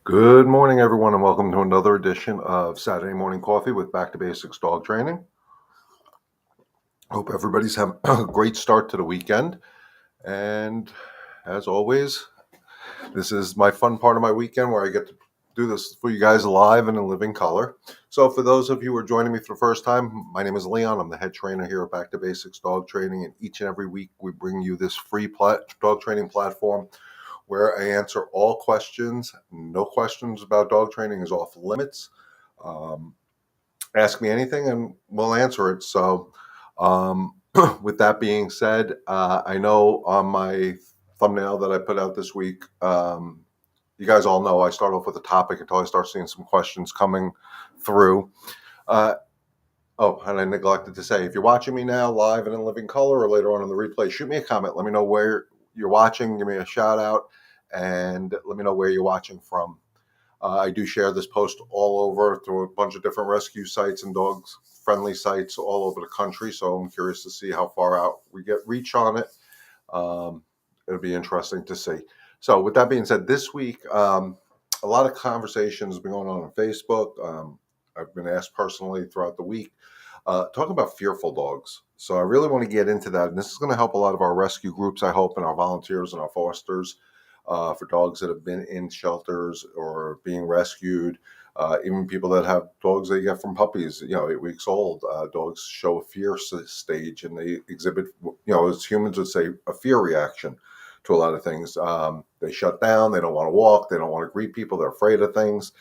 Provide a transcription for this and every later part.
Good morning, everyone, and welcome to another edition of Saturday Morning Coffee with Back to Basics Dog Training. Hope everybody's having a great start to the weekend. And as always, this is my fun part of my weekend where I get to do this for you guys live and in living color. So for those of you who are joining me for the first time, my name is Leon. I'm the head trainer here at Back to Basics Dog Training. And each and every week, we bring you this free dog training platform where I answer all questions. No questions about dog training is off limits. Ask me anything and we'll answer it. So, with that being said, I know on my thumbnail that I put out this week, you guys all know I start off with a topic until I start seeing some questions coming through. And I neglected to say, if you're watching me now live and in living color or later on in the replay, shoot me a comment. Let me know where you're watching. Give me a shout out and let me know where you're watching from. I do share this post all over through a bunch of different rescue sites and dogs friendly sites all over the country. So I'm curious to see how far out we get reach on it. It'll be interesting to see. So with that being said, this week, a lot of conversations have been going on Facebook. I've been asked personally throughout the week, talking about fearful dogs. So I really want to get into that. And this is going to help a lot of our rescue groups, I hope, and our volunteers and our fosters for dogs that have been in shelters or being rescued. Even people that have dogs they get from puppies, 8 weeks old. Dogs show a fear stage and they exhibit, as humans would say, a fear reaction to a lot of things. They shut down. They don't want to walk. They don't want to greet people. They're afraid of things.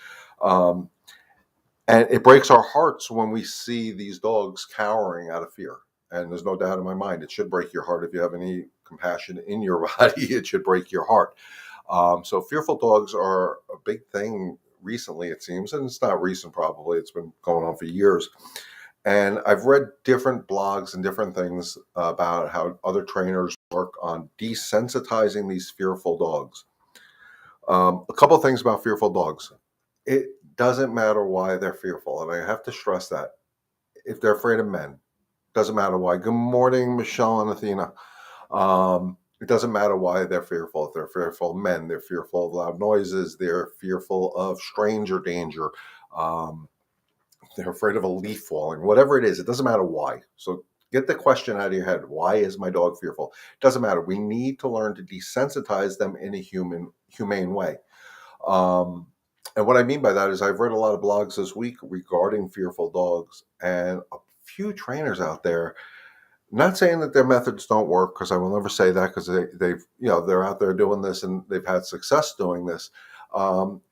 And it breaks our hearts when we see these dogs cowering out of fear. And there's no doubt in my mind, it should break your heart. If you have any compassion in your body, it should break your heart. So fearful dogs are a big thing recently, it seems. And it's not recent, probably. It's been going on for years. And I've read different blogs and different things about how other trainers work on desensitizing these fearful dogs. A couple of things about fearful dogs. It doesn't matter why they're fearful. And I have to stress that. If they're afraid of men, doesn't matter why. Good morning, Michelle and Athena. It doesn't matter why they're fearful. If they're fearful of men, they're fearful of loud noises, they're fearful of stranger danger. They're afraid of a leaf falling, whatever it is, it doesn't matter why. So get the question out of your head. Why is my dog fearful? It doesn't matter. We need to learn to desensitize them in a humane way. And what I mean by that is I've read a lot of blogs this week regarding fearful dogs and a few trainers out there, not saying that their methods don't work, because I will never say that, because they're out there doing this and they've had success doing this.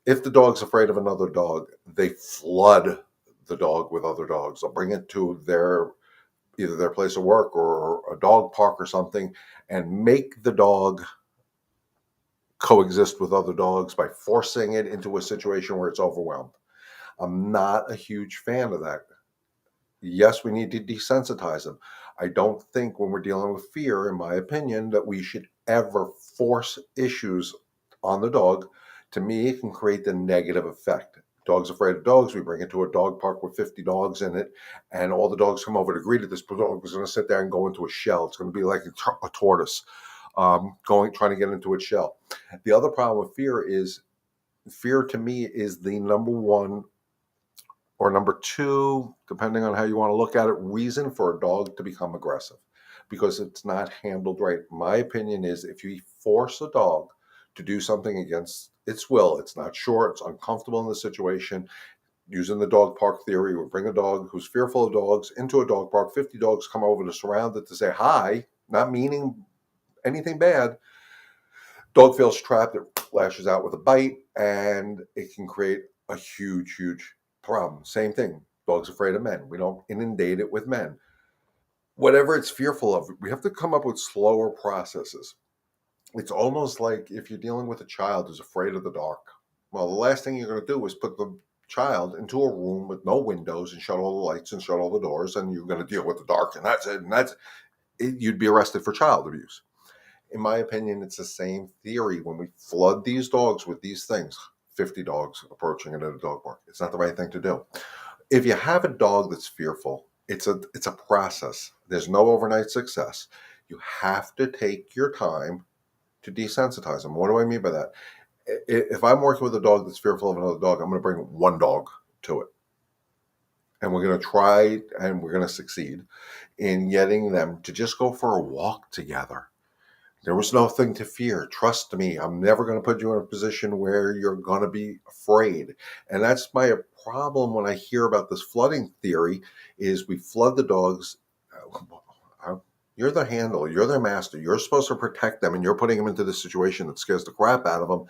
If the dog's afraid of another dog, they flood the dog with other dogs. They'll bring it to either their place of work or a dog park or something and make the dog coexist with other dogs by forcing it into a situation where it's overwhelmed. I'm not a huge fan of that. Yes, we need to desensitize them. I don't think when we're dealing with fear, in my opinion, that we should ever force issues on the dog. To me, it can create the negative effect. Dog's afraid of dogs. We bring it to a dog park with 50 dogs in it, and all the dogs come over to greet it. This dog is going to sit there and go into a shell. It's going to be like a tortoise trying to get into its shell. The other problem with fear to me is the number one or number two, depending on how you want to look at it, reason for a dog to become aggressive, because it's not handled right. My opinion is if you force a dog to do something against its will, it's not sure, it's uncomfortable in the situation. Using the dog park theory, we bring a dog who's fearful of dogs into a dog park. 50 dogs come over to surround it to say hi, not meaning anything bad. Dog feels trapped, it lashes out with a bite, and it can create a huge, huge problem. Same thing. Dog's afraid of men. We don't inundate it with men. Whatever it's fearful of, we have to come up with slower processes. It's almost like if you're dealing with a child who's afraid of the dark. Well, the last thing you're going to do is put the child into a room with no windows and shut all the lights and shut all the doors, and you're going to deal with the dark, and that's it. And you'd be arrested for child abuse. In my opinion, it's the same theory when we flood these dogs with these things. 50 dogs approaching it at a dog park. It's not the right thing to do. If you have a dog that's fearful, it's a process. There's no overnight success. You have to take your time to desensitize them. What do I mean by that? If I'm working with a dog that's fearful of another dog, I'm going to bring one dog to it. And we're going to try and we're going to succeed in getting them to just go for a walk together. There was nothing to fear. Trust me, I'm never going to put you in a position where you're going to be afraid. And that's my problem when I hear about this flooding theory is we flood the dogs. You're the handler, you're their master. You're supposed to protect them and you're putting them into this situation that scares the crap out of them.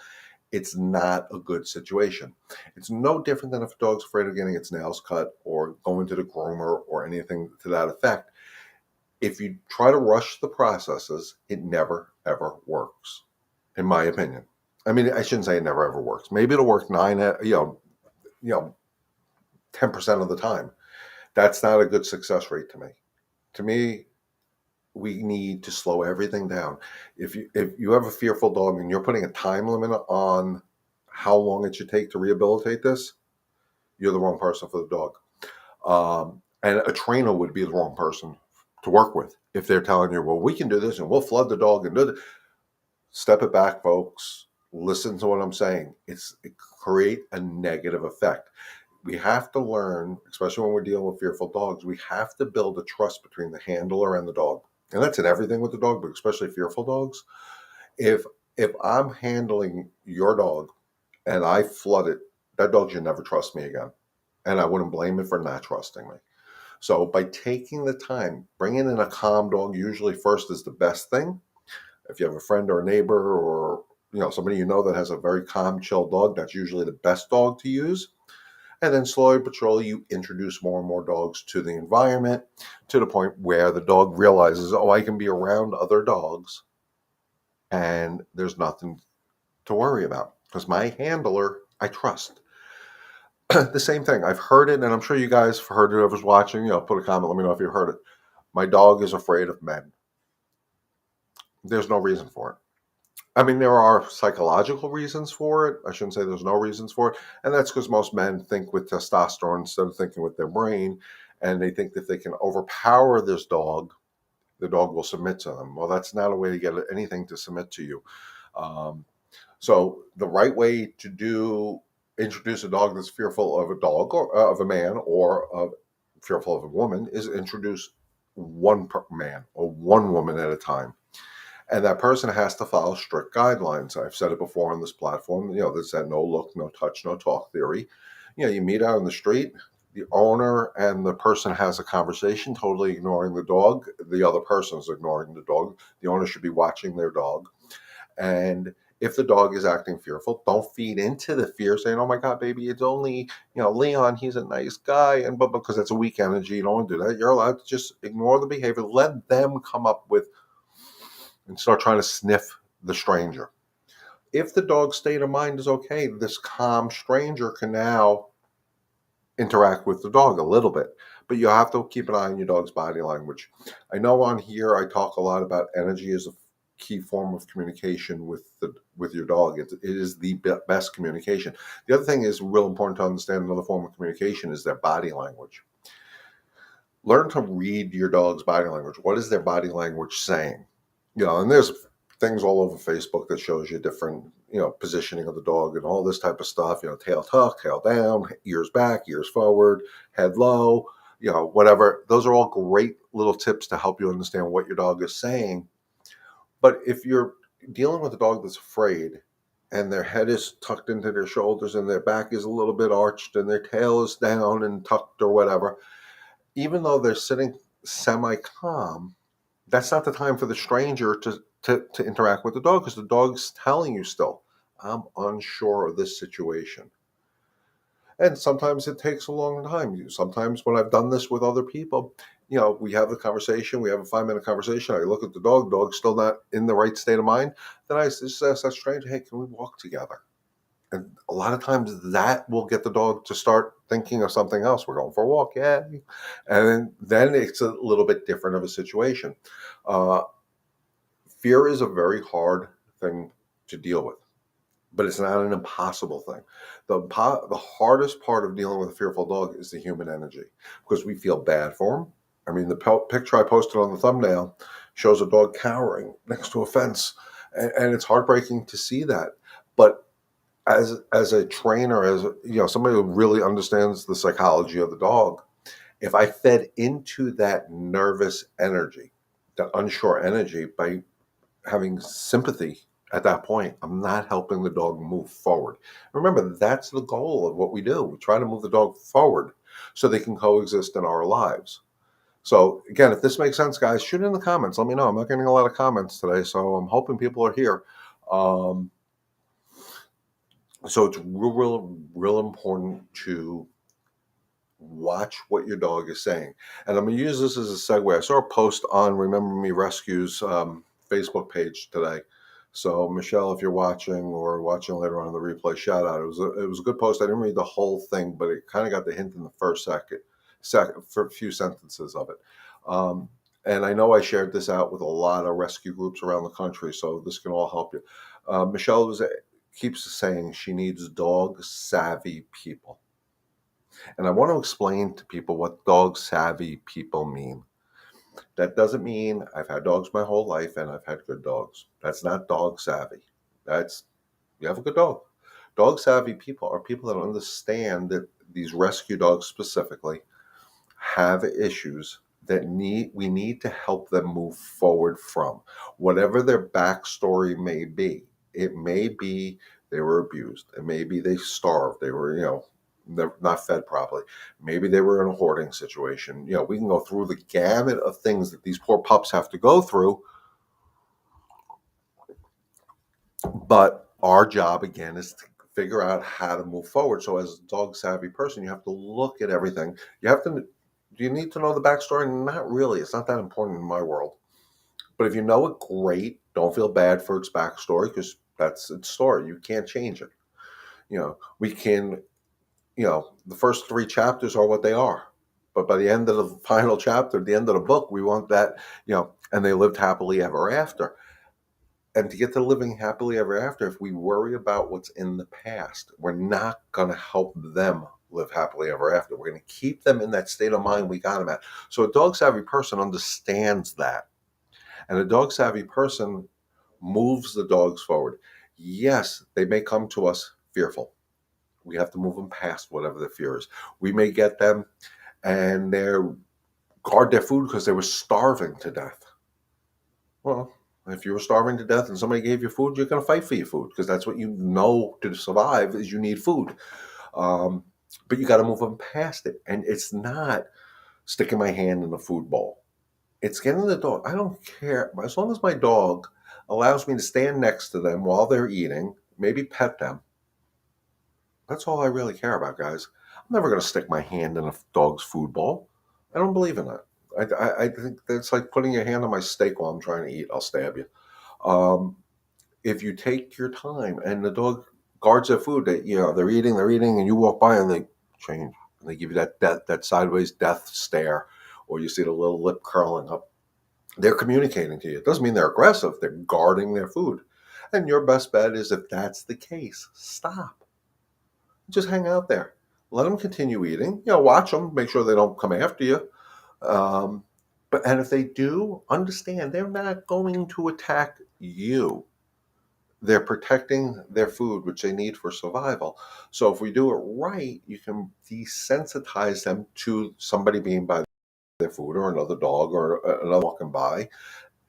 It's not a good situation. It's no different than if a dog's afraid of getting its nails cut or going to the groomer or anything to that effect. If you try to rush the processes, it never, ever works, in my opinion. I mean, I shouldn't say it never, ever works. Maybe it'll work 10% of the time. That's not a good success rate to me. To me, we need to slow everything down. If you have a fearful dog and you're putting a time limit on how long it should take to rehabilitate this, you're the wrong person for the dog. And a trainer would be the wrong person to work with if they're telling you, well, we can do this and we'll flood the dog and do it. Step it back, folks. Listen to what I'm saying. It create a negative effect. We have to learn, especially when we're dealing with fearful dogs, we have to build a trust between the handler and the dog. And that's in everything with the dog, but especially fearful dogs. If I'm handling your dog and I flood it, that dog should never trust me again. And I wouldn't blame it for not trusting me. So by taking the time, bringing in a calm dog usually first is the best thing. If you have a friend or a neighbor or somebody that has a very calm, chill dog, that's usually the best dog to use. And then slowly but surely you introduce more and more dogs to the environment to the point where the dog realizes, oh, I can be around other dogs and there's nothing to worry about because my handler I trust. The same thing. I've heard it, and I'm sure you guys have heard it. Whoever's watching, put a comment. Let me know if you heard it. My dog is afraid of men. There's no reason for it. I mean, there are psychological reasons for it. I shouldn't say there's no reasons for it. And that's because most men think with testosterone instead of thinking with their brain. And they think that if they can overpower this dog, the dog will submit to them. Well, that's not a way to get anything to submit to you. So the right way to introduce a dog that's fearful of a dog or of a man or fearful of a woman is introduce one man or one woman at a time. And that person has to follow strict guidelines. I've said it before on this platform, there's that no look, no touch, no talk theory. You meet out on the street, the owner and the person has a conversation, totally ignoring the dog. The other person is ignoring the dog. The owner should be watching their dog. And if the dog is acting fearful, don't feed into the fear saying, oh my God, baby, it's only, Leon, he's a nice guy. And but because that's a weak energy, you don't want to do that. You're allowed to just ignore the behavior. Let them come up with and start trying to sniff the stranger. If the dog's state of mind is okay, this calm stranger can now interact with the dog a little bit. But you have to keep an eye on your dog's body language. I know on here I talk a lot about energy as a key form of communication with your dog. It is the best communication. The other thing is real important to understand. Another form of communication is their body language. Learn to read your dog's body language. What is their body language saying? And there's things all over Facebook that shows you different, positioning of the dog and all this type of stuff, tail tuck, tail down, ears back, ears forward, head low, whatever. Those are all great little tips to help you understand what your dog is saying. But if you're dealing with a dog that's afraid and their head is tucked into their shoulders and their back is a little bit arched and their tail is down and tucked or whatever, even though they're sitting semi-calm, that's not the time for the stranger to interact with the dog because the dog's telling you still, I'm unsure of this situation. And sometimes it takes a long time. Sometimes when I've done this with other people, we have the conversation, we have a 5-minute conversation. I look at the dog's still not in the right state of mind. Then I just ask that stranger, hey, can we walk together? And a lot of times that will get the dog to start thinking of something else. We're going for a walk, yeah. And then it's a little bit different of a situation. Fear is a very hard thing to deal with, but it's not an impossible thing. The hardest part of dealing with a fearful dog is the human energy because we feel bad for them. I mean, the picture I posted on the thumbnail shows a dog cowering next to a fence, and it's heartbreaking to see that. But as a trainer, somebody who really understands the psychology of the dog, if I fed into that nervous energy, that unsure energy, by having sympathy at that point, I'm not helping the dog move forward. Remember, that's the goal of what we do. We try to move the dog forward so they can coexist in our lives. So again, if this makes sense, guys, shoot it in the comments. Let me know. I'm not getting a lot of comments today, so I'm hoping people are here. Um, so it's real important to watch what your dog is saying. And I'm going to use this as a segue. I saw a post on Remember Me Rescue's Facebook page today. So Michelle, if you're watching or watching later on in the replay, shout out. It was a good post. I didn't read the whole thing, but it kind of got the hint in the first for a few sentences of it. And I know I shared this out with a lot of rescue groups around the country, so this can all help you. Michelle keeps saying she needs dog savvy people. And I want to explain to people what dog savvy people mean. That doesn't mean I've had dogs my whole life and I've had good dogs. That's not dog savvy. That's, you have a good dog. Dog savvy people are people that understand that these rescue dogs specifically have issues that we need to help them move forward from, whatever their backstory may be. It may be they were abused, and maybe they starved, they were, they're not fed properly, maybe they were in a hoarding situation. We can go through the gamut of things that these poor pups have to go through, but our job again is to figure out how to move forward. So as a dog savvy person, you have to look at everything. Do you need to know the backstory? Not really. It's not that important in my world. But if you know it, great. Don't feel bad for its backstory, because that's its story. You can't change it. We can, the first 3 chapters are what they are. But by the end of the final chapter, the end of the book, we want that, and they lived happily ever after. And to get to living happily ever after, if we worry about what's in the past, we're not going to help them live happily ever after. We're going to keep them in that state of mind we got them at. So a dog savvy person understands that. And a dog savvy person moves the dogs forward. Yes, they may come to us fearful. We have to move them past whatever the fear is. We may get them and they're guard their food because they were starving to death. Well, if you were starving to death and somebody gave you food, you're going to fight for your food, because that's what you know to survive is you need food. But you got to move them past it. And it's not sticking my hand in the food bowl. It's getting the dog. I don't care. As long as my dog allows me to stand next to them while they're eating, maybe pet them. That's all I really care about, guys. I'm never going to stick my hand in a dog's food bowl. I don't believe in that. I think that's like putting your hand on my steak while I'm trying to eat. I'll stab you. If you take your time and the dog guards their food, they're eating, and you walk by and they change, and they give you that sideways death stare, or you see the little lip curling up. They're communicating to you. It doesn't mean they're aggressive. They're guarding their food. And your best bet is, if that's the case, stop. Just hang out there. Let them continue eating. Watch them. Make sure they don't come after you. And if they do, understand they're not going to attack you. They're protecting their food, which they need for survival. So if we do it right, you can desensitize them to somebody being by their food, or another dog, or another walking by,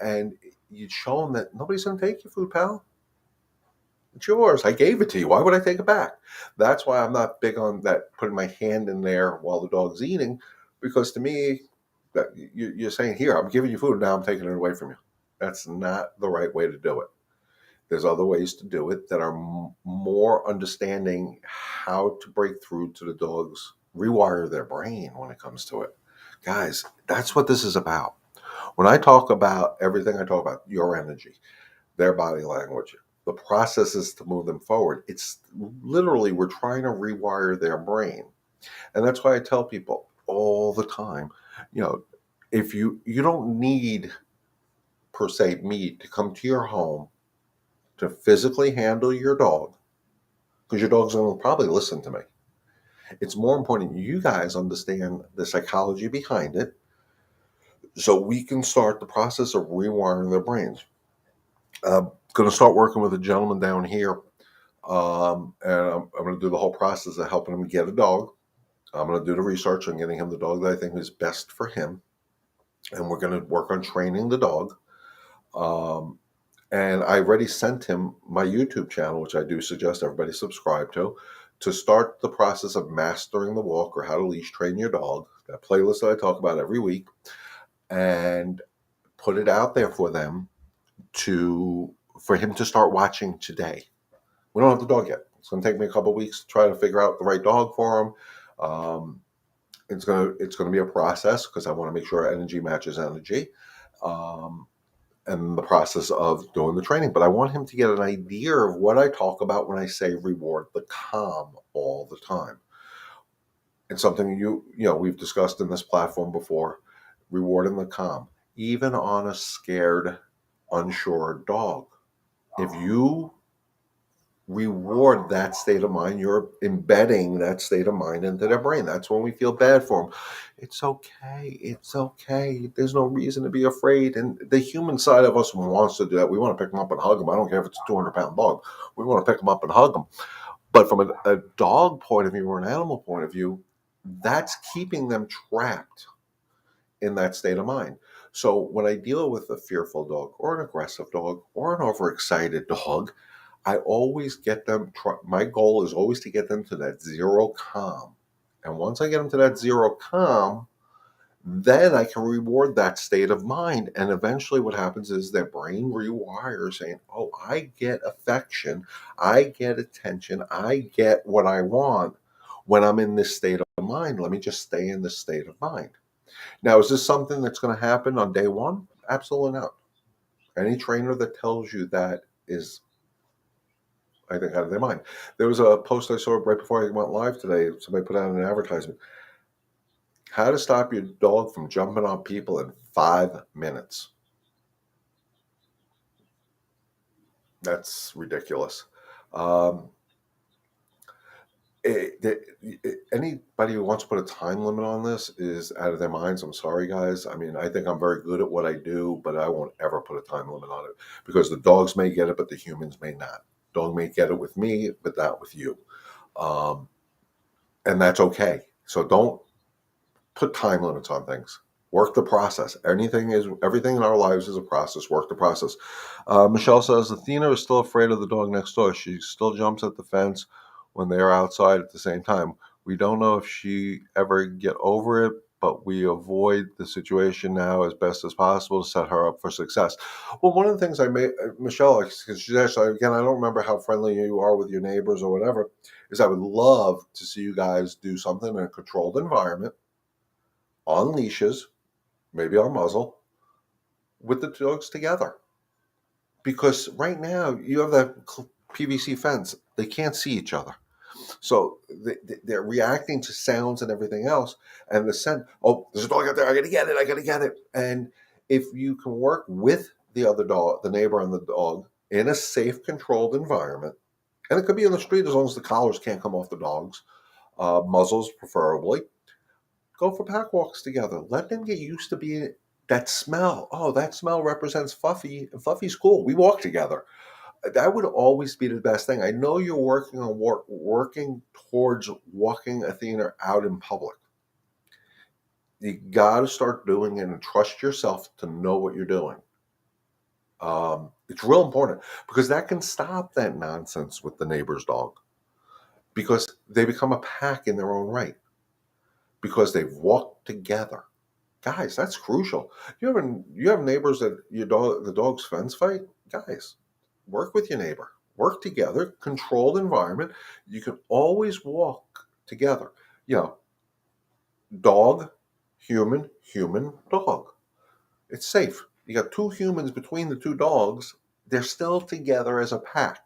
and you show them that nobody's going to take your food, pal. It's yours. I gave it to you. Why would I take it back? That's why I'm not big on that, putting my hand in there while the dog's eating, because to me, that you're saying, here, I'm giving you food, now I'm taking it away from you. That's not the right way to do it. There's other ways to do it that are more understanding how to break through to the dogs, rewire their brain when it comes to it. Guys, that's what this is about. When I talk about everything, I talk about your energy, their body language, the processes to move them forward. It's literally, we're trying to rewire their brain. And that's why I tell people all the time, if you don't need, per se, me to come to your home to physically handle your dog, because your dog's going to probably listen to me. It's more important you guys understand the psychology behind it, so we can start the process of rewiring their brains. I'm going to start working with a gentleman down here And I'm going to do the whole process of helping him get a dog. I'm going to do the research on getting him the dog that I think is best for him. And we're going to work on training the dog. And I already sent him my YouTube channel, which I do suggest everybody subscribe to start the process of mastering the walk or how to leash train your dog, that playlist that I talk about every week, and put it out there for them for him to start watching today. We don't have the dog yet. It's going to take me a couple of weeks to try to figure out the right dog for him. It's going to be a process because I want to make sure energy matches energy. And the process of doing the training. But I want him to get an idea of what I talk about when I say reward the calm all the time. It's something we've discussed in this platform before, rewarding the calm, even on a scared, unsure dog. If you reward that state of mind, you're embedding that state of mind into their brain. That's when we feel bad for them. It's okay. It's okay. There's no reason to be afraid. And the human side of us wants to do that. We want to pick them up and hug them. I don't care if it's a 200-pound dog. We want to pick them up and hug them. But from a dog point of view or an animal point of view, that's keeping them trapped in that state of mind. So when I deal with a fearful dog or an aggressive dog or an overexcited dog, I always get them, my goal is always to get them to that zero calm. And once I get them to that zero calm, then I can reward that state of mind. And eventually what happens is their brain rewires saying, oh, I get affection, I get attention, I get what I want when I'm in this state of mind. Let me just stay in this state of mind. Now, is this something that's going to happen on day one? Absolutely not. Any trainer that tells you that is, I think, out of their mind. There was a post I saw right before I went live today. Somebody put out an advertisement. How to stop your dog from jumping on people in 5 minutes. That's ridiculous. Anybody who wants to put a time limit on this is out of their minds. I'm sorry, guys. I mean, I think I'm very good at what I do, but I won't ever put a time limit on it because the dogs may get it, but the humans may not. Dog may get it with me, but not with you. And that's okay. So don't put time limits on things. Work the process. Everything in our lives is a process. Work the process. Michelle says Athena is still afraid of the dog next door. She still jumps at the fence when they are outside at the same time. We don't know if she ever get over it, but we avoid the situation now as best as possible to set her up for success. Well, one of the things I made, Michelle, because she's actually, again, I don't remember how friendly you are with your neighbors or whatever, is I would love to see you guys do something in a controlled environment on leashes, maybe on muzzle, with the dogs together. Because right now you have that PVC fence. They can't see each other. So they're reacting to sounds and everything else. And the scent, oh, there's a dog out there. I got to get it. I got to get it. And if you can work with the other dog, the neighbor and the dog, in a safe, controlled environment, and it could be in the street as long as the collars can't come off the dogs, muzzles preferably, go for pack walks together. Let them get used to being that smell. Oh, that smell represents Fluffy. Fluffy's cool. We walk together. That would always be the best thing. I know you're working on working towards walking Athena out in public. You got to start doing it and trust yourself to know what you're doing. It's real important because that can stop that nonsense with the neighbor's dog because they become a pack in their own right because they've walked together. Guys, that's crucial. You have neighbors that the dog's fence fight. Guys, work with your neighbor. Work together. Controlled environment. You can always walk together. Dog, human, human, dog. It's safe. You got two humans between the two dogs. They're still together as a pack.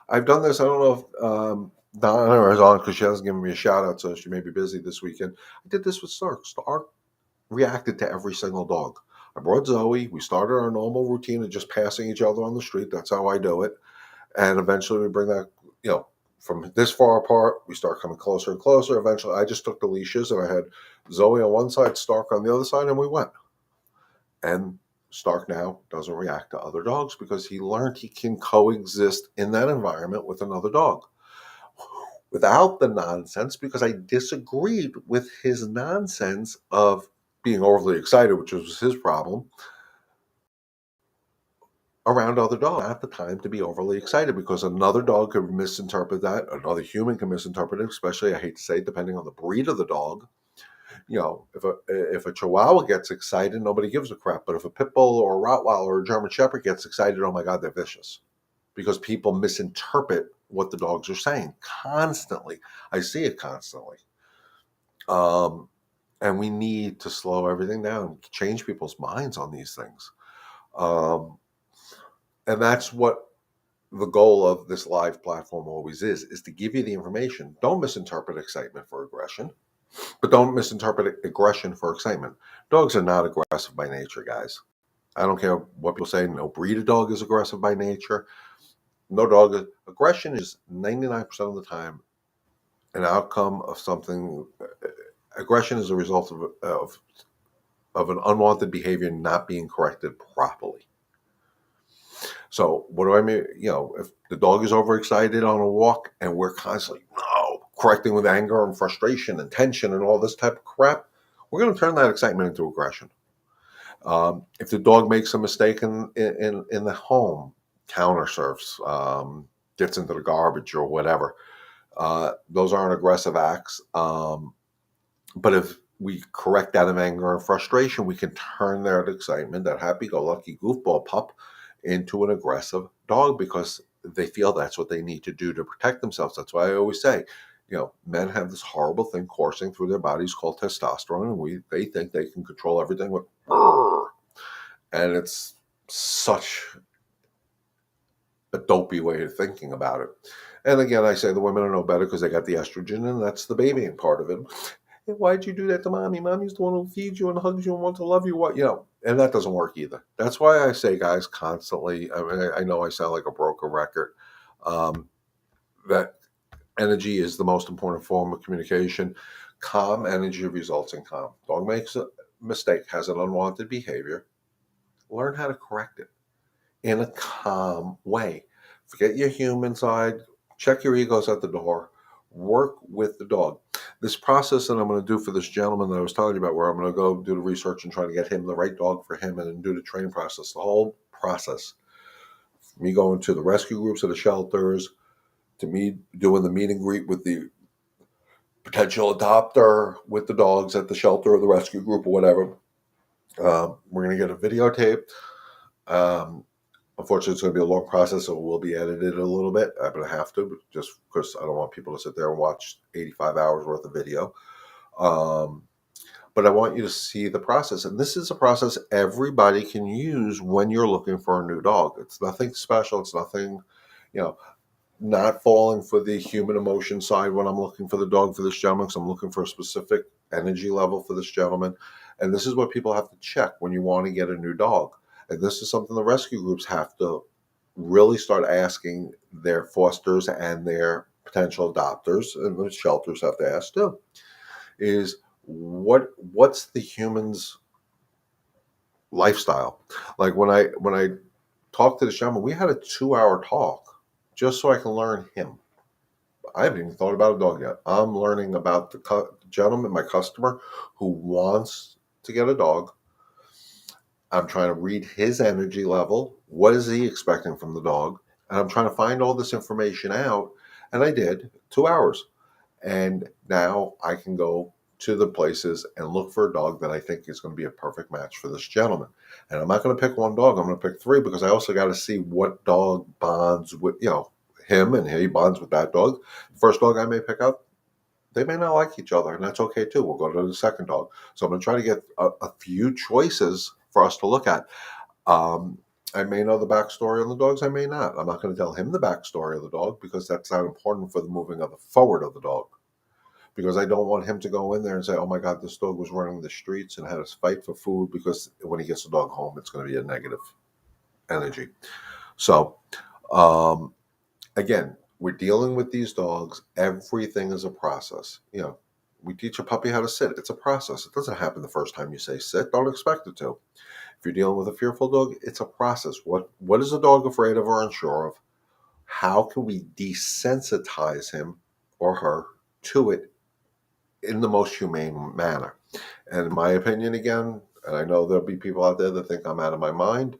I've done this. I don't know if Donna is on because she hasn't given me a shout out, so she may be busy this weekend. I did this with Stark. Stark reacted to every single dog. I brought Zoe. We started our normal routine of just passing each other on the street. That's how I do it. And eventually we bring that, from this far apart, we start coming closer and closer. Eventually I just took the leashes and I had Zoe on one side, Stark on the other side, and we went. And Stark now doesn't react to other dogs because he learned he can coexist in that environment with another dog without the nonsense, because I disagreed with his nonsense of being overly excited, which was his problem, around other dogs. Not the time to be overly excited, because another dog could misinterpret that. Another human can misinterpret it, especially, I hate to say it, depending on the breed of the dog. If a Chihuahua gets excited, nobody gives a crap. But if a Pit Bull or a Rottweiler or a German Shepherd gets excited, oh my God, they're vicious, because people misinterpret what the dogs are saying constantly. I see it constantly. Um, and we need to slow everything down, change people's minds on these things. And that's what the goal of this live platform always is to give you the information. Don't misinterpret excitement for aggression, but don't misinterpret aggression for excitement. Dogs are not aggressive by nature, guys. I don't care what people say. No breed of dog is aggressive by nature. No dog. Aggression is 99% of the time an outcome of something. Aggression is a result of an unwanted behavior not being corrected properly. So what do I mean? If the dog is overexcited on a walk and we're constantly correcting with anger and frustration and tension and all this type of crap, we're going to turn that excitement into aggression. If the dog makes a mistake in the home, counter surfs, gets into the garbage or whatever, those aren't aggressive acts. But if we correct out of anger and frustration, we can turn that excitement, that happy-go-lucky goofball pup, into an aggressive dog, because they feel that's what they need to do to protect themselves. That's why I always say, men have this horrible thing coursing through their bodies called testosterone, and they think they can control everything with, and it's such a dopey way of thinking about it. And again, I say the women are no better because they got the estrogen, and that's the babying part of it. Hey, why'd you do that to mommy? Mommy's the one who feeds you and hugs you and wants to love you. And that doesn't work either. That's why I say, guys, constantly, I know I sound like a broken record, that energy is the most important form of communication. Calm energy results in calm. Dog makes a mistake, has an unwanted behavior. Learn how to correct it in a calm way. Forget your human side. Check your egos at the door. Work with the dog. This process that I'm going to do for this gentleman that I was telling you about, where I'm going to go do the research and try to get him the right dog for him and then do the training process, the whole process, me going to the rescue groups at the shelters, to me doing the meet and greet with the potential adopter with the dogs at the shelter or the rescue group or whatever. We're going to get a videotape. Unfortunately, it's going to be a long process, so it will be edited a little bit. I'm going to have to, just because I don't want people to sit there and watch 85 hours worth of video. But I want you to see the process. And this is a process everybody can use when you're looking for a new dog. It's nothing special. It's nothing, not falling for the human emotion side when I'm looking for the dog for this gentleman, because I'm looking for a specific energy level for this gentleman. And this is what people have to check when you want to get a new dog. And this is something the rescue groups have to really start asking their fosters and their potential adopters, and the shelters have to ask too, is what's the human's lifestyle? Like when I talked to the shaman, we had a 2-hour talk just so I can learn him. I haven't even thought about a dog yet. I'm learning about the gentleman, my customer, who wants to get a dog. I'm trying to read his energy level. What is he expecting from the dog? And I'm trying to find all this information out. And I did, 2 hours. And now I can go to the places and look for a dog that I think is going to be a perfect match for this gentleman. And I'm not going to pick one dog. I'm going to pick 3, because I also got to see what dog bonds with, him, and he bonds with that dog. The first dog I may pick up, they may not like each other, and that's okay too. We'll go to the second dog. So I'm going to try to get a few choices for us to look at. I may know the backstory on the dogs. I may not. I'm not going to tell him the backstory of the dog, because that's not important for the moving of the forward of the dog. Because I don't want him to go in there and say, oh my God, this dog was running the streets and had us fight for food, because when he gets the dog home, it's going to be a negative energy. So, again, we're dealing with these dogs. Everything is a process. We teach a puppy how to sit. It's a process. It doesn't happen the first time you say sit. Don't expect it to. If you're dealing with a fearful dog, it's a process. What is the dog afraid of or unsure of? How can we desensitize him or her to it in the most humane manner? And in my opinion, again, and I know there'll be people out there that think I'm out of my mind,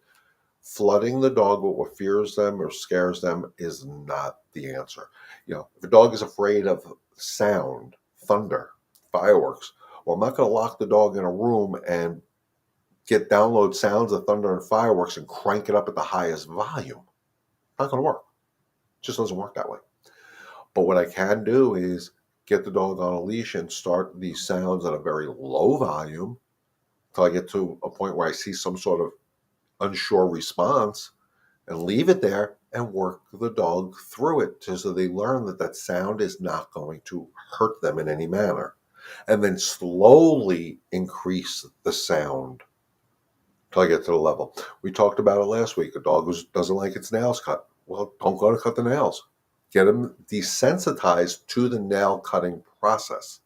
flooding the dog with what fears them or scares them is not the answer. If a dog is afraid of sound, thunder, fireworks, well, I'm not going to lock the dog in a room and download sounds of thunder and fireworks and crank it up at the highest volume. Not going to work. It just doesn't work that way. But what I can do is get the dog on a leash and start these sounds at a very low volume until I get to a point where I see some sort of unsure response, and leave it there and work the dog through it so they learn that sound is not going to hurt them in any manner. And then slowly increase the sound till I get to the level. We talked about it last week. A dog who doesn't like its nails cut. Well, don't go to cut the nails. Get them desensitized to the nail cutting process.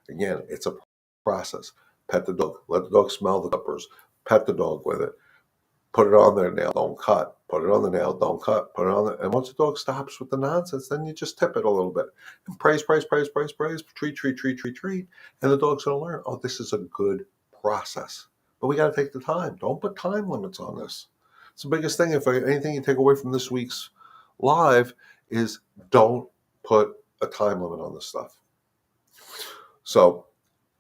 Again, it's a process. Pet the dog. Let the dog smell the clippers. Pet the dog with it. Put it on their nail, don't cut. Put it on the nail, don't cut. Put it on the, and once the dog stops with the nonsense, then you just tip it a little bit. And praise, praise, praise, praise, praise, treat, treat, treat, treat, treat. And the dog's going to learn, oh, this is a good process. But we got to take the time. Don't put time limits on this. It's the biggest thing. If anything you take away from this week's live is don't put a time limit on this stuff. So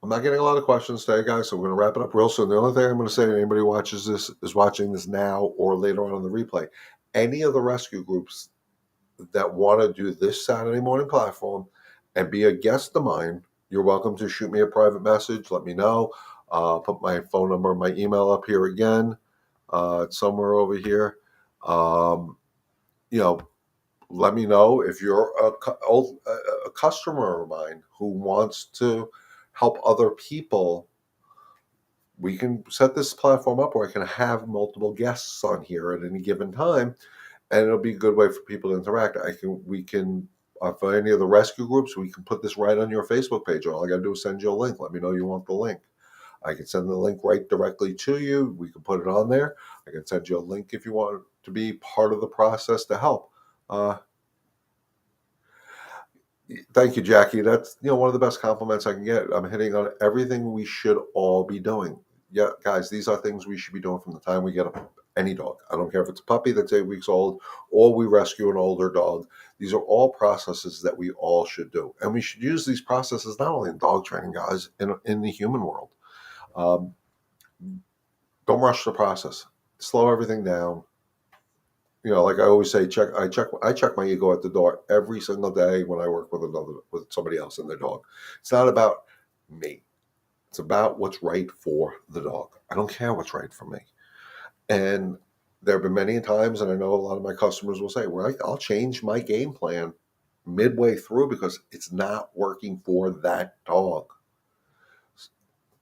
I'm not getting a lot of questions today, guys, so we're going to wrap it up real soon. The only thing I'm going to say to anybody who watches this is watching this now or later on in the replay. Any of the rescue groups that want to do this Saturday morning platform and be a guest of mine, you're welcome to shoot me a private message. Let me know. Put my phone number, my email up here again. It's somewhere over here. Let me know if you're a customer of mine who wants to help other people. We can set this platform up where I can have multiple guests on here at any given time, and it'll be a good way for people to interact. We can for any of the rescue groups, we can put this right on your Facebook page. All I got to do is send you a link. Let me know you want the link. I can send the link right directly to you. We can put it on there. I can send you a link if you want to be part of the process to help. Thank you, Jackie. That's one of the best compliments I can get. I'm hitting on everything we should all be doing. Yeah, guys, these are things we should be doing from the time we get any dog. I don't care if it's a puppy that's 8 weeks old or we rescue an older dog. These are all processes that we all should do. And we should use these processes not only in dog training, guys, in the human world. Don't rush the process. Slow everything down. Like I always say, I check my ego at the door every single day when I work with somebody else and their dog. It's not about me. It's about what's right for the dog. I don't care what's right for me. And there have been many times, and I know a lot of my customers will say, well, I'll change my game plan midway through because it's not working for that dog.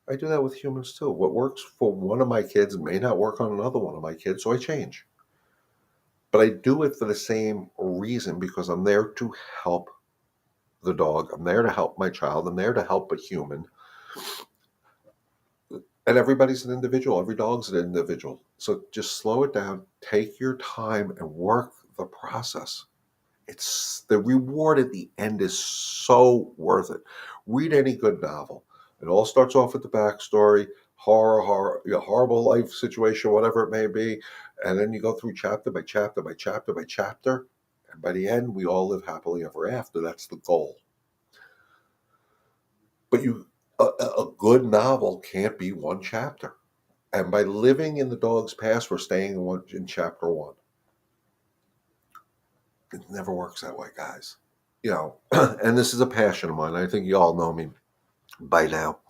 I do that with humans too. What works for one of my kids may not work on another one of my kids, so I change. But I do it for the same reason, because I'm there to help the dog. I'm there to help my child. I'm there to help a human. And everybody's an individual. Every dog's an individual. So just slow it down. Take your time and work the process. It's the reward at the end is so worth it. Read any good novel. It all starts off with the backstory, horrible life situation, whatever it may be. And then you go through chapter by chapter by chapter by chapter. And by the end, we all live happily ever after. That's the goal. But a good novel can't be one chapter. And by living in the dog's past, we're staying in chapter one. It never works that way, guys. And this is a passion of mine. I think you all know me by now.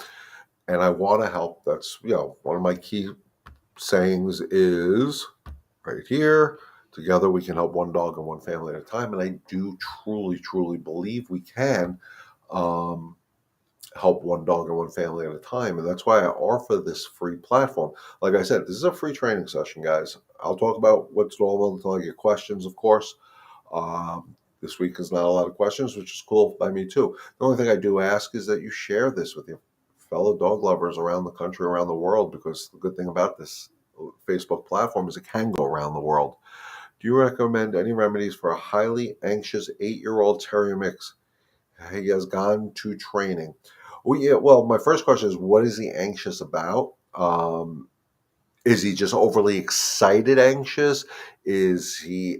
And I want to help. That's, one of my key sayings is right here. Together we can help one dog and one family at a time. And I do truly, truly believe we can help one dog and one family at a time. And that's why I offer this free platform. Like I said, this is a free training session, guys. I'll talk about what's normal until I get questions, of course. This week is not a lot of questions, which is cool by me too. The only thing I do ask is that you share this with your fellow dog lovers around the country, around the world, because the good thing about this Facebook platform is it can go around the world. Do you recommend any remedies for a highly anxious 8-year-old terrier mix? He has gone to training. Well, yeah. Well, my first question is, what is he anxious about? Is he just overly excited anxious? Is he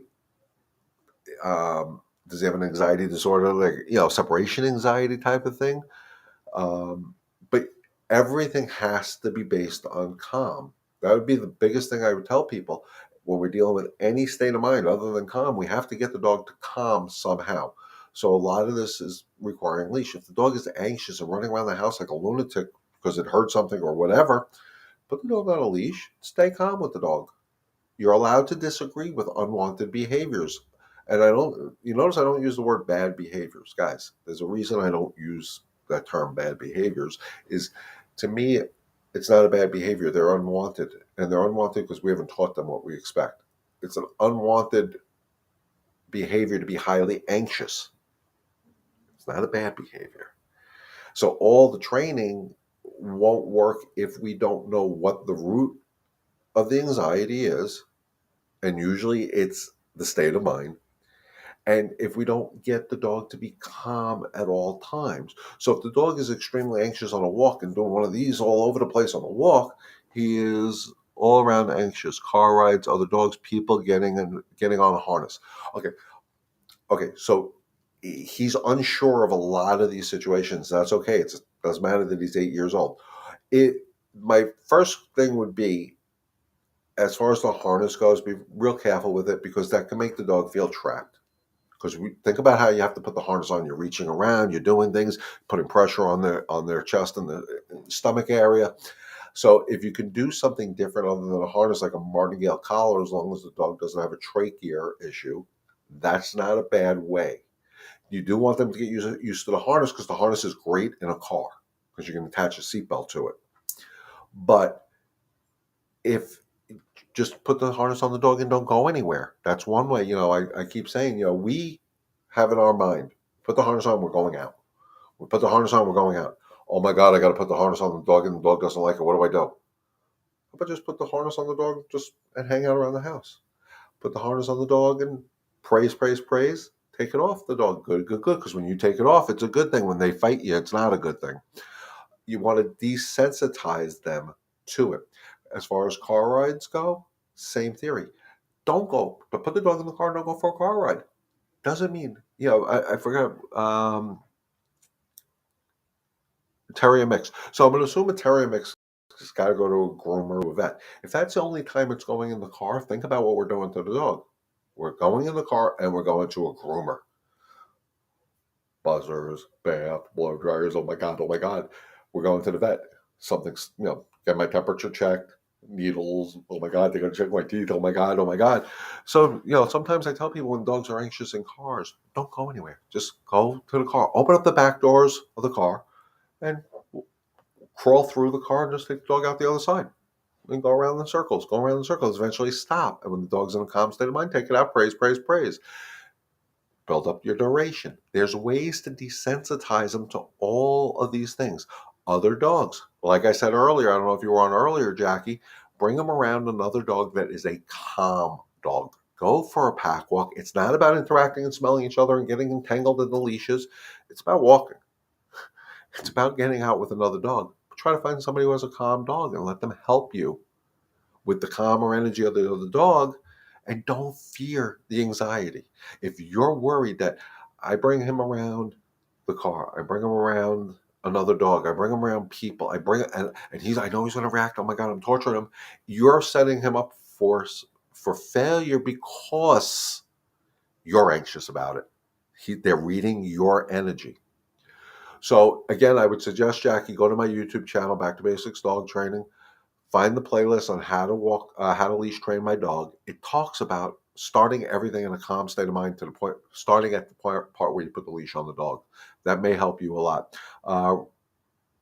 does he have an anxiety disorder, like separation anxiety type of thing? But everything has to be based on calm. That would be the biggest thing I would tell people when we're dealing with any state of mind other than calm. We have to get the dog to calm somehow. So a lot of this is requiring leash. If the dog is anxious and running around the house like a lunatic because it heard something or whatever, put the dog on a leash. Stay calm with the dog. You're allowed to disagree with unwanted behaviors. And you notice I don't use the word bad behaviors, guys. There's a reason I don't use that term bad behaviors, is to me, it's not a bad behavior. They're unwanted. And they're unwanted because we haven't taught them what we expect. It's an unwanted behavior to be highly anxious. It's not a bad behavior. So all the training won't work if we don't know what the root of the anxiety is. And usually it's the state of mind. And if we don't get the dog to be calm at all times. So if the dog is extremely anxious on a walk and doing one of these all over the place on the walk, he is all around anxious. Car rides, other dogs, people getting on a harness. Okay. So he's unsure of a lot of these situations. That's okay. It doesn't matter that he's 8 years old. My first thing would be, as far as the harness goes, be real careful with it, because that can make the dog feel trapped. Because we think about how you have to put the harness on. You're reaching around, you're doing things, putting pressure on their chest and the stomach area. So if you can do something different other than a harness, like a martingale collar, as long as the dog doesn't have a trachea issue, that's not a bad way. You do want them to get used to the harness, because the harness is great in a car because you can attach a seatbelt to it. But if just put the harness on the dog and don't go anywhere. That's one way. I keep saying, we have in our mind, put the harness on, we're going out. We put the harness on, we're going out. Oh my God, I got to put the harness on the dog and the dog doesn't like it. What do I do? But just put the harness on the dog and hang out around the house. Put the harness on the dog and praise, praise, praise. Take it off the dog. Good, good, good. Because when you take it off, it's a good thing. When they fight you, it's not a good thing. You want to desensitize them to it. As far as car rides go, same theory. Don't go, but put the dog in the car and don't go for a car ride. Doesn't mean, I forgot, terrier mix. So I'm going to assume a terrier mix has got to go to a groomer or a vet. If that's the only time it's going in the car, think about what we're doing to the dog. We're going in the car and we're going to a groomer. Buzzers, bath, blow dryers. Oh my God, oh my God. We're going to the vet. Something's, get my temperature checked, needles. Oh my God, they're going to check my teeth. Oh my God, oh my God. So, sometimes I tell people, when dogs are anxious in cars, don't go anywhere. Just go to the car. Open up the back doors of the car and crawl through the car and just take the dog out the other side. And go around in circles, eventually stop. And when the dog's in a calm state of mind, take it out, praise, praise, praise. Build up your duration. There's ways to desensitize them to all of these things. Other dogs, like I said earlier, I don't know if you were on earlier, Jackie, bring them around another dog that is a calm dog. Go for a pack walk. It's not about interacting and smelling each other and getting entangled in the leashes. It's about walking. It's about getting out with another dog. Try to find somebody who has a calm dog and let them help you with the calmer energy of the dog, and don't fear the anxiety. If you're worried that I bring him around the car, I bring him around another dog, I bring him around people, and I know he's going to react. Oh my God, I'm torturing him. You're setting him up for failure because you're anxious about it. They're reading your energy. So again, I would suggest, Jackie, go to my YouTube channel, Back to Basics Dog Training. Find the playlist on how to leash train my dog. It talks about starting everything in a calm state of mind, to the point, starting at the part where you put the leash on the dog. That may help you a lot.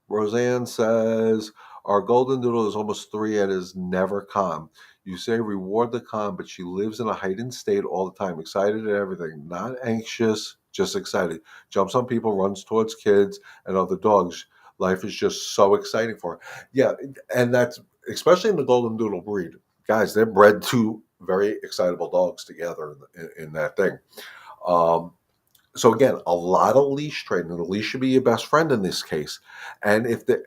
Roseanne says, our golden doodle is almost 3 and is never calm. You say reward the calm, but she lives in a heightened state all the time, excited at everything, not anxious, just excited. Jumps on people, runs towards kids and other dogs. Life is just so exciting for her. Yeah, and that's especially in the golden doodle breed. guys, they're bred two very excitable dogs together in that thing. Um, so again, a lot of leash training. The leash should be your best friend in this case. And if the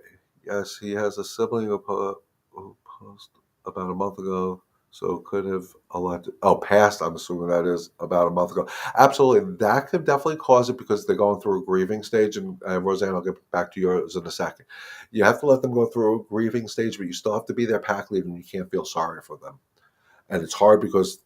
yes, he has a sibling who passed about a month ago, so could have elected. Oh, passed. I'm assuming that is about a month ago. Absolutely, that could definitely cause it because they're going through a grieving stage. And Roseanne, I'll get back to yours in a second. You have to let them go through a grieving stage, but you still have to be their pack leader, and you can't feel sorry for them. And it's hard because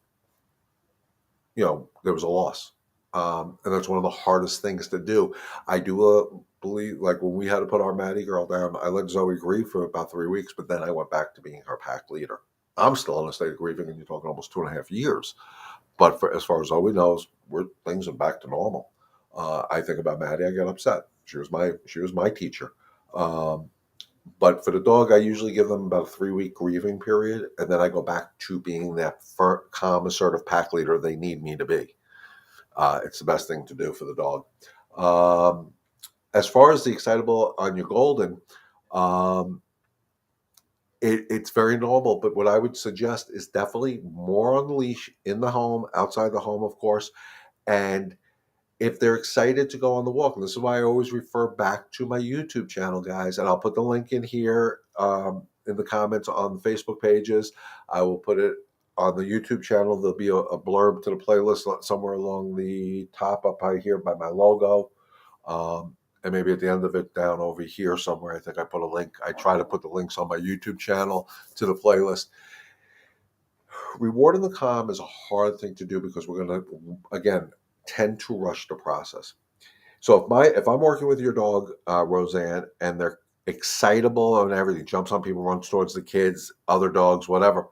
there was a loss. And that's one of the hardest things to do. I do believe, like when we had to put our Maddie girl down, I let Zoe grieve for about 3 weeks, but then I went back to being her pack leader. I'm still in a state of grieving, and you're talking almost 2.5 years. But as far as Zoe knows, things are back to normal. I think about Maddie, I get upset. She was my teacher. Um, but for the dog, I usually give them about a 3-week grieving period, and then I go back to being that calm, assertive pack leader they need me to be. It's the best thing to do for the dog. Um, as far as the excitable on your golden, um, it's very normal. But what I would suggest is definitely more on the leash in the home, outside the home, of course. And if they're excited to go on the walk, and this is why I always refer back to my YouTube channel, guys, and I'll put the link in here in the comments on the Facebook pages. I will put it on the YouTube channel. There'll be a blurb to the playlist somewhere along the top up high here by my logo. And maybe at the end of it down over here somewhere, I think I put a link. I try to put the links on my YouTube channel to the playlist. Rewarding the calm is a hard thing to do because we're going to, again, tend to rush the process. So if I'm working with your dog, Roseanne, and they're excitable and everything, jumps on people, runs towards the kids, other dogs, whatever,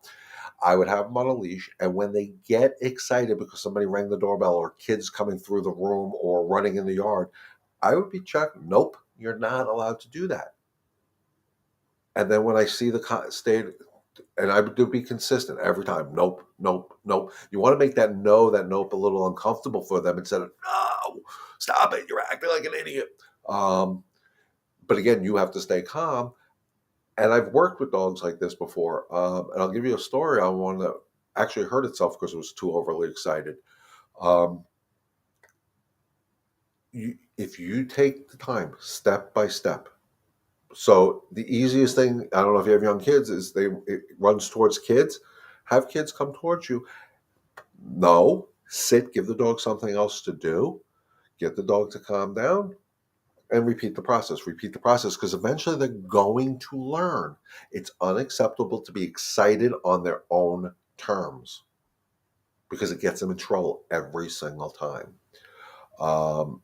I would have them on a leash. And when they get excited because somebody rang the doorbell or kids coming through the room or running in the yard, I would be checking. Nope, you're not allowed to do that. And then when I see the state, and I do be consistent every time. Nope, nope, nope. You want to make that nope a little uncomfortable for them instead of no, stop it. You're acting like an idiot. But again, you have to stay calm. And I've worked with dogs like this before. And I'll give you a story on one that actually hurt itself because it was too overly excited. Um, if you take the time, step by step. So the easiest thing, I don't know if you have young kids, is it runs towards kids. Have kids come towards you. No, sit, give the dog something else to do, get the dog to calm down, and repeat the process. Repeat the process because eventually they're going to learn. It's unacceptable to be excited on their own terms because it gets them in trouble every single time. Um,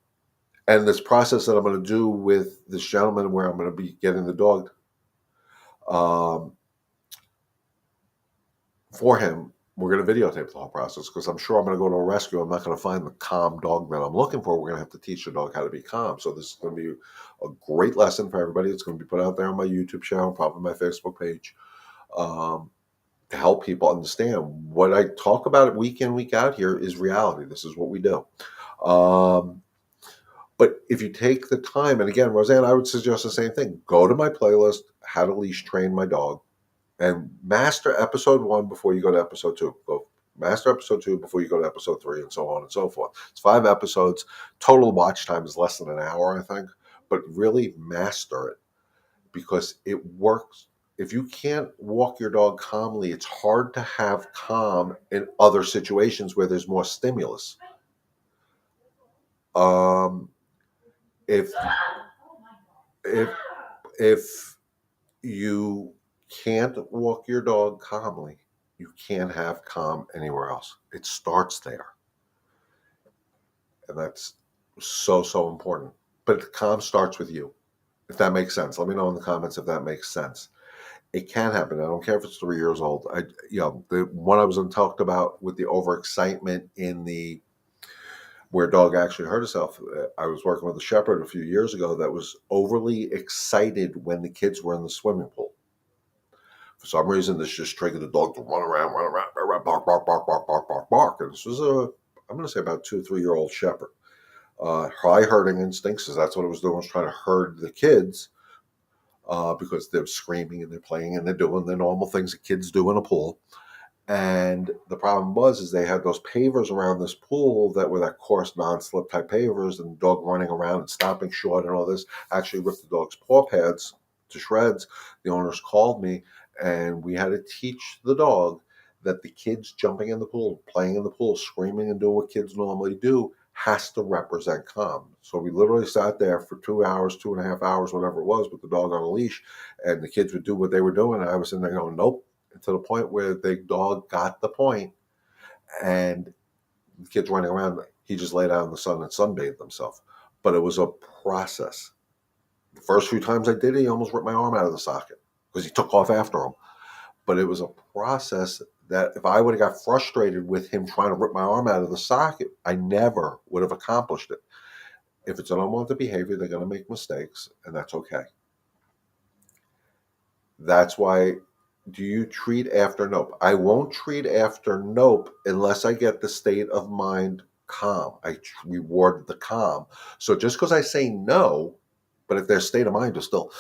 and this process that I'm going to do with this gentleman, where I'm going to be getting the dog um, for him, we're going to videotape the whole process because I'm sure I'm going to go to a rescue. I'm not going to find the calm dog that I'm looking for. We're going to have to teach the dog how to be calm. So this is going to be a great lesson for everybody. It's going to be put out there on my YouTube channel, probably my Facebook page, to help people understand what I talk about week in, week out here is reality. This is what we do. But if you take the time, and again, Roseanne, I would suggest the same thing. Go to my playlist, How to Leash Train My Dog, and master episode 1 before you go to episode 2. Go master episode 2 before you go to episode 3, and so on and so forth. It's 5 episodes. Total watch time is less than an hour, I think. But really master it because it works. If you can't walk your dog calmly, it's hard to have calm in other situations where there's more stimulus. Um, if if if you can't walk your dog calmly, you can't have calm anywhere else. It starts there. And that's so important. But calm starts with you, if that makes sense. Let me know in the comments if that makes sense. It can happen. I don't care if it's 3 years old. The one I was talked about with the overexcitement in the where dog actually hurt herself. I was working with a shepherd a few years ago that was overly excited when the kids were in the swimming pool. For some reason, this just triggered the dog to run around, bark, bark, bark, bark, bark, bark, bark. And this was I'm going to say about 2 or 3 year old shepherd. High herding instincts, because that's what it was doing, was trying to herd the kids because they're screaming and they're playing and they're doing the normal things that kids do in a pool. And the problem was is they had those pavers around this pool that were that coarse non-slip type pavers, and the dog running around and stopping short and all this actually ripped the dog's paw pads to shreds. The owners called me, and we had to teach the dog that the kids jumping in the pool, playing in the pool, screaming and doing what kids normally do has to represent calm. So we literally sat there for 2 hours, 2.5 hours, whatever it was, with the dog on a leash, and the kids would do what they were doing. And I was sitting there going, nope, to the point where the dog got the point, and the kids running around. He just laid out in the sun and sunbathed himself. But it was a process. The first few times I did it, he almost ripped my arm out of the socket because he took off after him. But it was a process that if I would have got frustrated with him trying to rip my arm out of the socket, I never would have accomplished it. If it's an unwanted behavior, they're going to make mistakes, and that's okay. That's why. Do you treat after nope? I won't treat after nope unless I get the state of mind calm. I reward the calm. So just because I say no, but if their state of mind is still,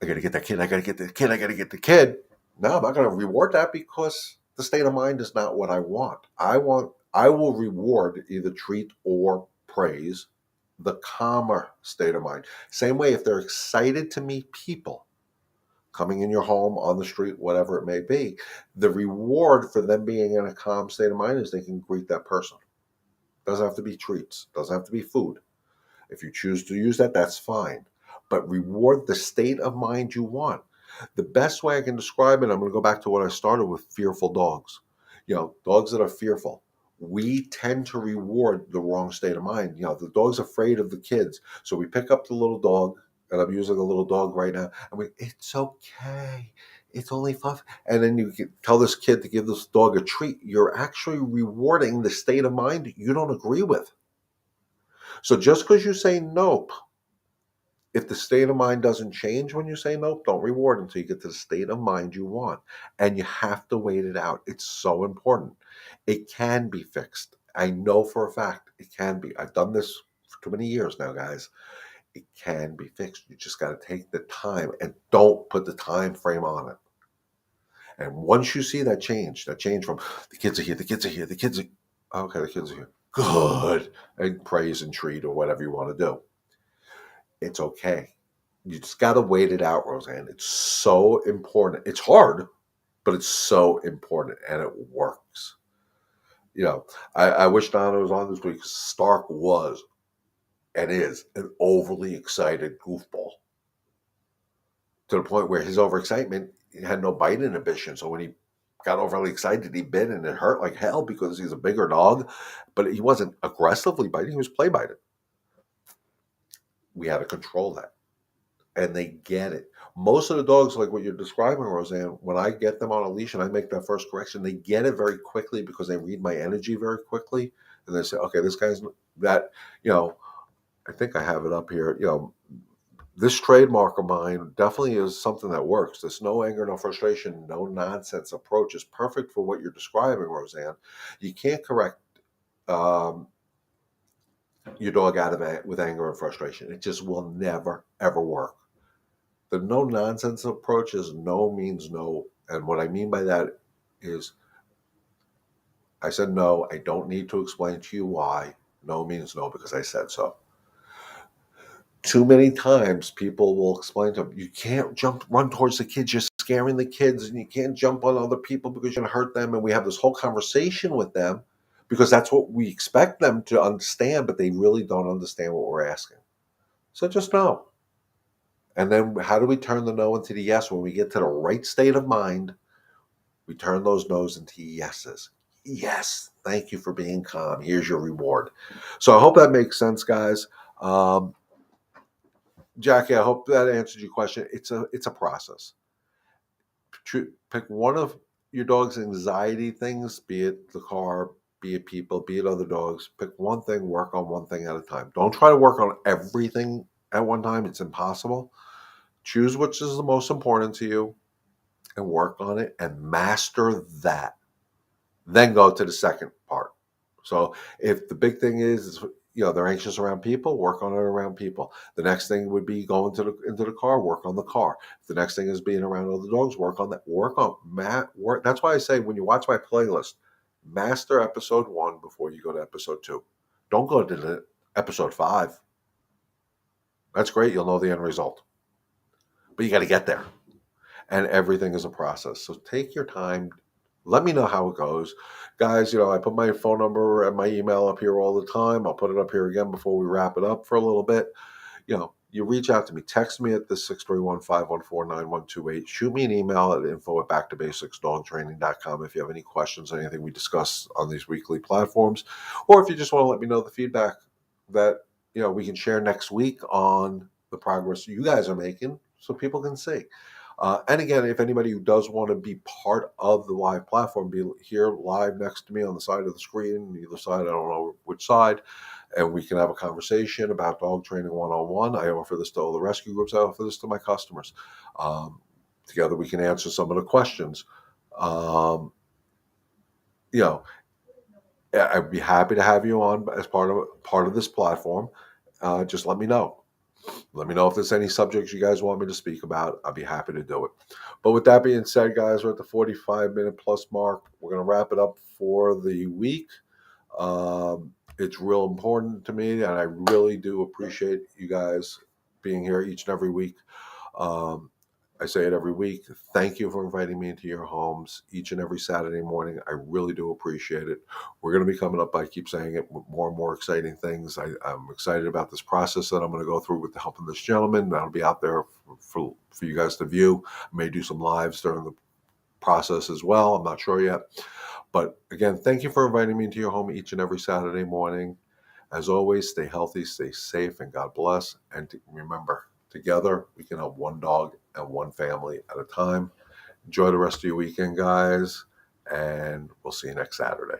I got to get that kid, I got to get the kid, I got to get the kid. No, I'm not going to reward that because the state of mind is not what I want. I will reward either treat or praise the calmer state of mind. Same way, if they're excited to meet people, coming in your home, on the street, whatever it may be, the reward for them being in a calm state of mind is they can greet that person. Doesn't have to be treats, doesn't have to be food. If you choose to use that, that's fine. But reward the state of mind you want. The best way I can describe it, I'm going to go back to what I started with, fearful dogs. Dogs that are fearful. We tend to reward the wrong state of mind. The dog's afraid of the kids. So we pick up the little dog, and I'm using a little dog right now, and it's okay. It's only fun. And then you can tell this kid to give this dog a treat. You're actually rewarding the state of mind you don't agree with. So just because you say nope, if the state of mind doesn't change when you say nope, don't reward until you get to the state of mind you want. And you have to wait it out. It's so important. It can be fixed. I know for a fact it can be. I've done this for too many years now, guys. It can be fixed. You just got to take the time and don't put the time frame on it. And once you see that change from the kids are here, the kids are here, the kids are, okay, the kids are here. Good. And praise and treat or whatever you want to do. It's okay. You just got to wait it out, Roseanne. It's so important. It's hard, but it's so important, and it works. I wish Donna was on this week. Stark was and is an overly excited goofball to the point where his overexcitement had no bite inhibition. So when he got overly excited, he bit, and it hurt like hell because he's a bigger dog. But he wasn't aggressively biting; he was play biting. We had to control that. And they get it. Most of the dogs, like what you're describing, Roseanne, when I get them on a leash and I make that first correction, they get it very quickly because they read my energy very quickly. And they say, okay, this guy's that, I think I have it up here. This trademark of mine definitely is something that works. This no anger, no frustration, no nonsense approach is perfect for what you're describing, Roseanne. You can't correct your dog out of it with anger and frustration. It just will never, ever work. The no nonsense approach is no means no. And what I mean by that is I said no. I don't need to explain to you why. No means no because I said so. Too many times people will explain to them, you can't run towards the kids. You're scaring the kids, and you can't jump on other people because you're going to hurt them. And we have this whole conversation with them because that's what we expect them to understand, but they really don't understand what we're asking. So just no. And then how do we turn the no into the yes? When we get to the right state of mind, we turn those no's into yeses. Yes, thank you for being calm. Here's your reward. So I hope that makes sense, guys. Jackie, I hope that answered your question. It's a process. Pick one of your dog's anxiety things, be it the car, be it people, be it other dogs. Pick one thing, work on one thing at a time. Don't try to work on everything at one time. It's impossible. Choose which is the most important to you and work on it and master that. Then go to the second part. So if the big thing is they're anxious around people, work on it around people. The next thing would be going into the car, work on the car. The next thing is being around other dogs, work on that. Work. That's why I say when you watch my playlist, master episode 1 before you go to episode 2. Don't go to the episode 5. That's great. You'll know the end result, but you got to get there, and everything is a process. So take your time. Let me know how it goes. Guys, I put my phone number and my email up here all the time. I'll put it up here again before we wrap it up for a little bit. You reach out to me. Text me at the 631-514-9128. Shoot me an email at info@backtobasicsdogtraining.com if you have any questions, anything we discuss on these weekly platforms. Or if you just want to let me know the feedback that, we can share next week on the progress you guys are making so people can see. And again, if anybody who does want to be part of the live platform, be here live next to me on the side of the screen, either side, I don't know which side, and we can have a conversation about dog training one-on-one. I offer this to all the rescue groups. I offer this to my customers. Together, we can answer some of the questions. Um, you know, I'd be happy to have you on as part of this platform. Just let me know. Let me know if there's any subjects you guys want me to speak about. I'll be happy to do it. But with that being said, guys, we're at the 45-minute plus mark. We're going to wrap it up for the week. It's real important to me, and I really do appreciate you guys being here each and every week. Um, I say it every week. Thank you for inviting me into your homes each and every Saturday morning. I really do appreciate it. We're going to be coming up, I keep saying it, with more and more exciting things. I'm excited about this process that I'm going to go through with the help of this gentleman. That'll be out there for you guys to view. I may do some lives during the process as well. I'm not sure yet. But again, thank you for inviting me into your home each and every Saturday morning. As always, stay healthy, stay safe, and God bless. And remember, together we can help one dog and one family at a time. Enjoy the rest of your weekend, guys, and we'll see you next Saturday.